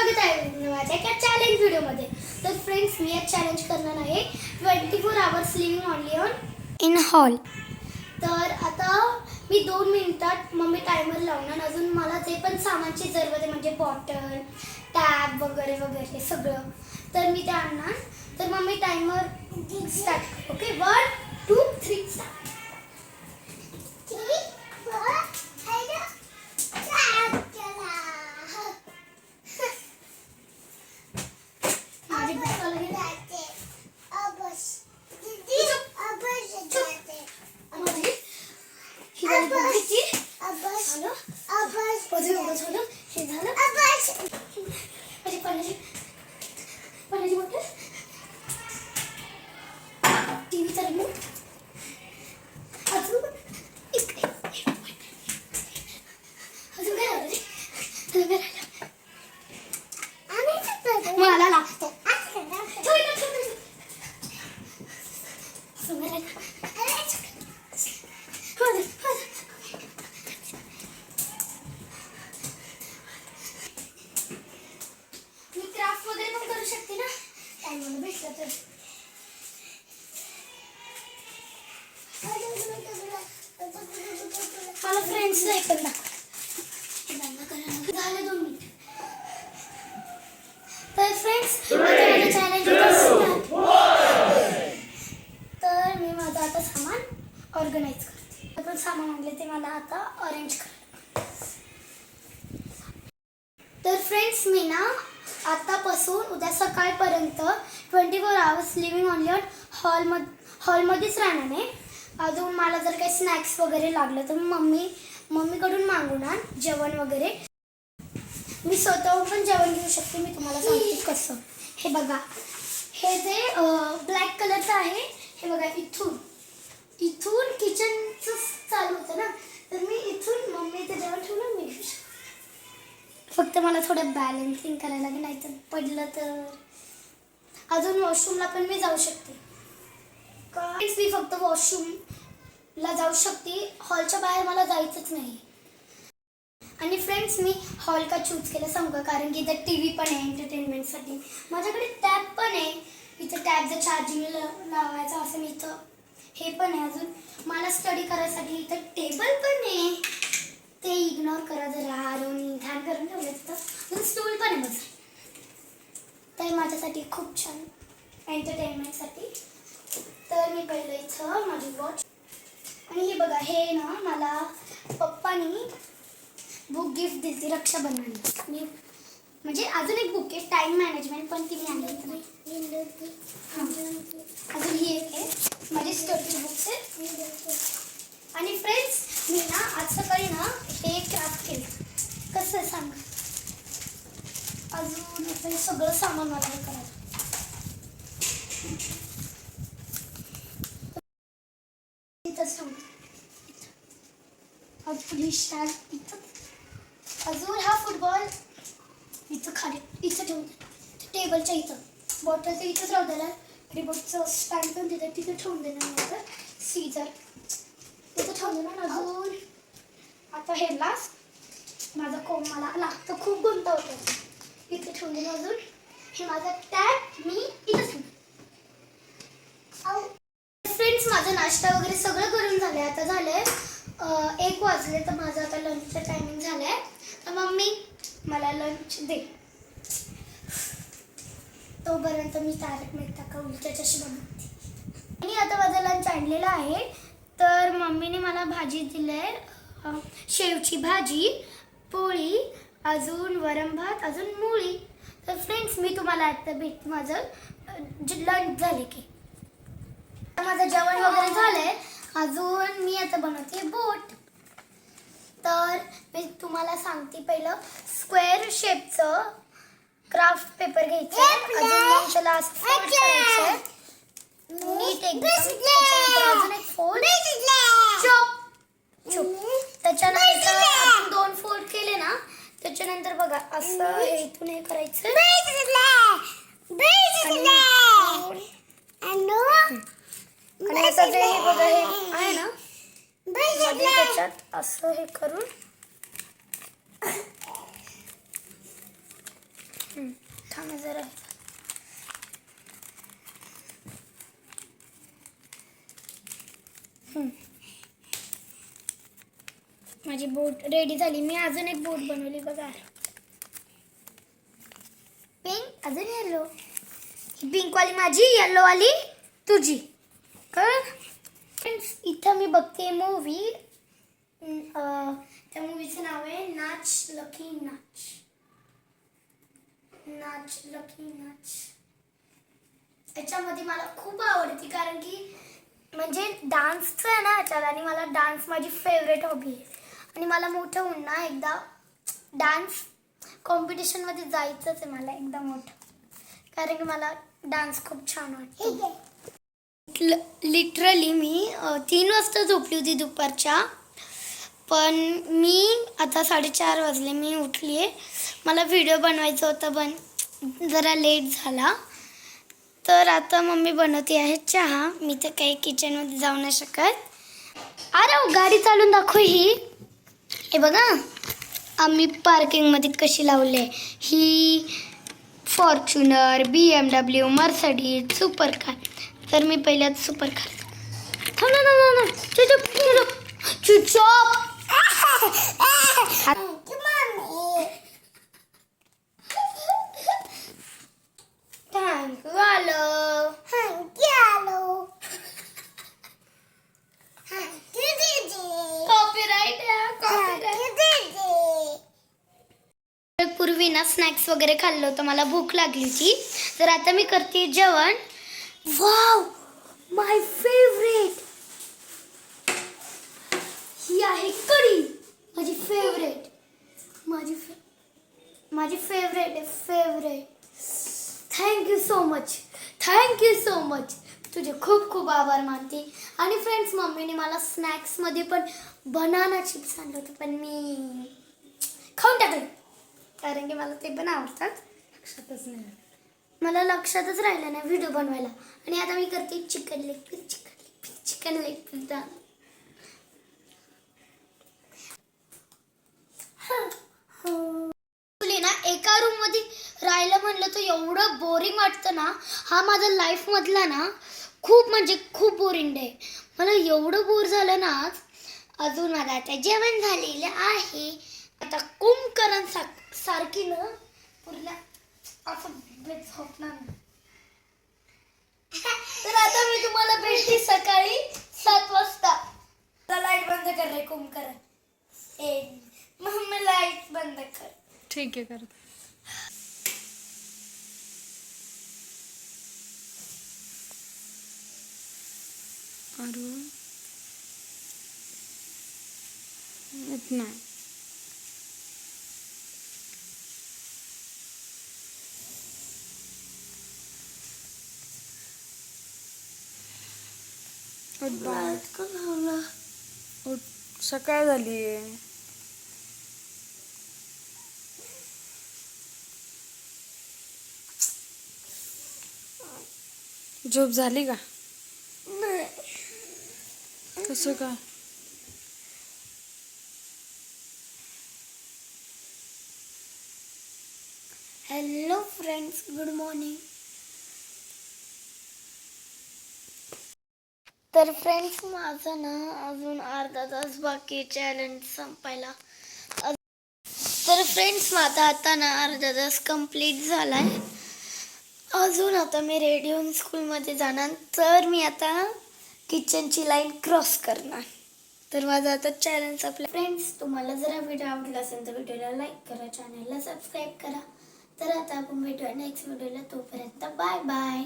स्वागत आहे माझ्या एका चॅलेंज व्हिडिओमध्ये. तर फ्रेंड्स, मी आज चॅलेंज करणार आहे 24 hours living only on in hall. तर आता मी 2 मिनिटात मम्मी टायमर लावणार. अजून मला जे पण सामानची जरूरत आहे म्हणजे बॉटल, टॅब वगैरे वगैरे सगळं, तर मी ते आणणार. तर mummy timer start. Okay, 1 2 3 start. मला लागतो मी क्राफ्ट वगैरे पण करू शकते ना टाइम भेटला तर. मला फ्रेंड्सला पण झालं 2 मिनिट. तर फ्रेंड्स, माझं चॅलेंज तर मी माझं आता सामान ऑर्गनाईज करते. पण सामान आणले ते मला आता अरेंज कर. तर फ्रेंड्स, मी ना आतापासून उद्या सकाळपर्यंत 24 आवर्स लिव्हिंग ओनली ऑन हॉलमध्येच राहणार आहे. अजून मला जर काही स्नॅक्स वगैरे लागलं तर मम्मीकडून मागवणार जेवण वगैरे. मी स्वतःहून पण जेवण घेऊ शकते. मी तुम्हाला सांगते कसं. हे बघा, हे जे ब्लॅक कलरचं आहे, हे बघा, इथून किचनचं चालू होतं ना, तर मी इथून मम्मीचं जेवण ठेवून मी घेऊ शकते. फक्त मला थोडं बॅलन्सिंग करायला लागेल, नाही तर पडलं तर. अजून वॉशरूमला पण मी जाऊ शकते. मी फक्त वॉशरूमला जाऊ शकते, हॉलच्या बाहेर मला जायचंच नाही. आणि फ्रेंड्स, मी हॉल का चूज केलं सांगू का? कारण की इथं TV पण आहे एंटरटेनमेंटसाठी. माझ्याकडे टॅब पण आहे. इथं टॅबचं चार्जिंग लावायचं असेल, इथं हे पण आहे. अजून मला स्टडी करायसाठी इथं टेबल पण आहे. ते इग्नोर करा जरा, आरोनी ध्यान करून ठेवलं तिथं. अजून स्टूल पण आहे बस. तर माझ्यासाठी खूप छान एंटरटेनमेंटसाठी. तर मी पहिलं इथं माझी वॉच. आणि हे बघा, हे ना मला पप्पानी बुक गिफ्ट दिली रक्षाबंधन. मी म्हणजे अजून एक बुक आहे टाइम मॅनेजमेंट, पण ती मी आणली नाही. अजून ही एक आहे माझी स्टडी बुक्स आहे. आणि फ्रेंड्स, मी ना आज सकाळी ना हे क्राफ्ट केलं. कसं सांग? अजून हे सगळं सामान मला हे करायचं. इथंच सांग. अजून स्टार्ट इथं. अजून हा फुटबॉल इथं खाली इथं ठेवून टेबलच्या इथं. बॉटलचं इथंच राहू द्यायला. रिमोटचं स्टँड पण तिथं ठेवून देणार. नंतर सीझर तिथं ठेवून देणार. अजून आता हे लास्ट माझा कोम मला लागतं, खूप गुंत होतं, इथे ठेवून देणार. अजून हे माझा टॅब मी इथं ठेवून. फ्रेंड्स, माझा नाश्ता वगैरे सगळं करून झालं आहे. आता झालं आहे 1 वाजले, तर माझं आता लंचचं टायमिंग झालं आहे. तर मम्मी मला लंच दे. तोपर्यंत मी तारक मेहता का उलटा चष्मा बघते. आणि आता माझं लंच आणलेलं आहे. तर मम्मीने मला भाजी दिली आहे, शेवची भाजी, पोळी, अजून वरण भात, अजून मूळी. तर फ्रेंड्स, मी तुम्हाला आता भेट माझं लंच झाले की. माझं जेवण वगैरे झालंय. अजून मी आता बनवते बोट. तर मी तुम्हाला सांगते, पहिलं स्क्वेअर शेपचं क्राफ्ट पेपर घ्यायचं. अजून त्याला असं फोल्ड करायचं नीट एकदम. अजून एक फोल्ड, त्याच्यानंतर आपण 2 फोल्ड केले ना, त्याच्यानंतर बघा असं हे इथून हे करायचं. आणि आता जे हे बघा हे आहे ना, त्याच्यात असं हे करून थांब जरा. माझी बोट रेडी झाली. मी अजून एक बोट बनवली बघा. पिंक अजून येलो. ही पिंकवाली माझी, येल्लोवाली तुझी. फ्रेंड्स इथं मी बघते मूवी. त्या मूवीचं नाव आहे नाच लकी नाच. नाच लकी नाच. याच्यामध्ये मला खूप आवडते कारण की म्हणजे डान्सचं आहे ना याच्यात, आणि मला डान्स माझी फेवरेट हॉबी आहे. आणि मला मोठं होऊन ना एकदा डान्स कॉम्पिटिशनमध्ये जायचंच आहे मला एकदा मोठं, कारण की मला डान्स खूप छान वाटतो. लिटरली मी 3 वाजता झोपली होती दुपारच्या, पण मी आता 4:30 वाजले मी उठली आहे. मला व्हिडिओ बनवायचा होता पण जरा लेट झाला. तर आता मम्मी बनवते आहे चहा. मी तर काही किचनमध्ये जाऊ नाही शकत. अरे गाडी चालून दाखव. हे बघा आम्ही पार्किंगमध्ये कशी लावली आहे. ही Fortuner, BMW, Mercedes, super car. तर मी पहिल्याच सुपर कार. थांब ना चुचप. थँक्यू आलो. कॉपीराइट. पूर्वी ना स्नॅक्स वगैरे खाल्लं होतं, मला भूक लागली होती. तर आता मी करते जेवण. वाव माय फेवरेट. ही आहे कढी. माझी फेवरेट. माझी फेवरेट. Thank you so much. तुझे खूप खूप आभार मानते. आणि फ्रेंड्स मम्मीने मला स्नॅक्समध्ये पण बनाना चिप्स आणलं होतं, पण मी खाऊन टाकले कारण की मला ते पण आवडतात. मला लक्षातच राहिलं नाही व्हिडिओ बनवायला. आणि आता मी करते चिकन लेग पीस. ना एका रूम मध्ये राहायला म्हणलं तर एवढं बोरिंग वाटतं ना. हा माझा लाईफ मधला ना खूप म्हणजे खूप बोरिंग आहे. मला एवढं बोर झालं ना आज. अजून माझं आता जेवण झालेलं आहे. आता कुंभकर्ण सारखी ना पूर्ण असं झोपणार. तर आता मी तुम्हाला भेटते सकाळी 7 वाजता. लाईट बंद कर रे कुंभकर्ण. मम्मी लाईट बंद कर. ठीक आहे करत. अरे नाही. सकाळ झाली आहे. झोप झाली का? नाही. कसं काय? Hello friends, good morning. तर फ्रेंड्स माझं ना अजून अर्धा तास बाकी चॅलेंज संपायला. तर फ्रेंड्स माझा आता ना अर्धा तास कंप्लीट झालाय. अजून आता मी रेडी होऊन स्कूलमध्ये जाणार. तर मी आता किचनची लाईन क्रॉस करणार. तर माझं आता चॅलेंज संपलं. फ्रेंड्स तुम्हाला जर हा व्हिडिओ आवडला असेल तर व्हिडिओला लाईक करा, चॅनलला सबस्क्राईब करा. तर आता आपण भेटूया नेक्स्ट व्हिडिओला. तोपर्यंत बाय बाय.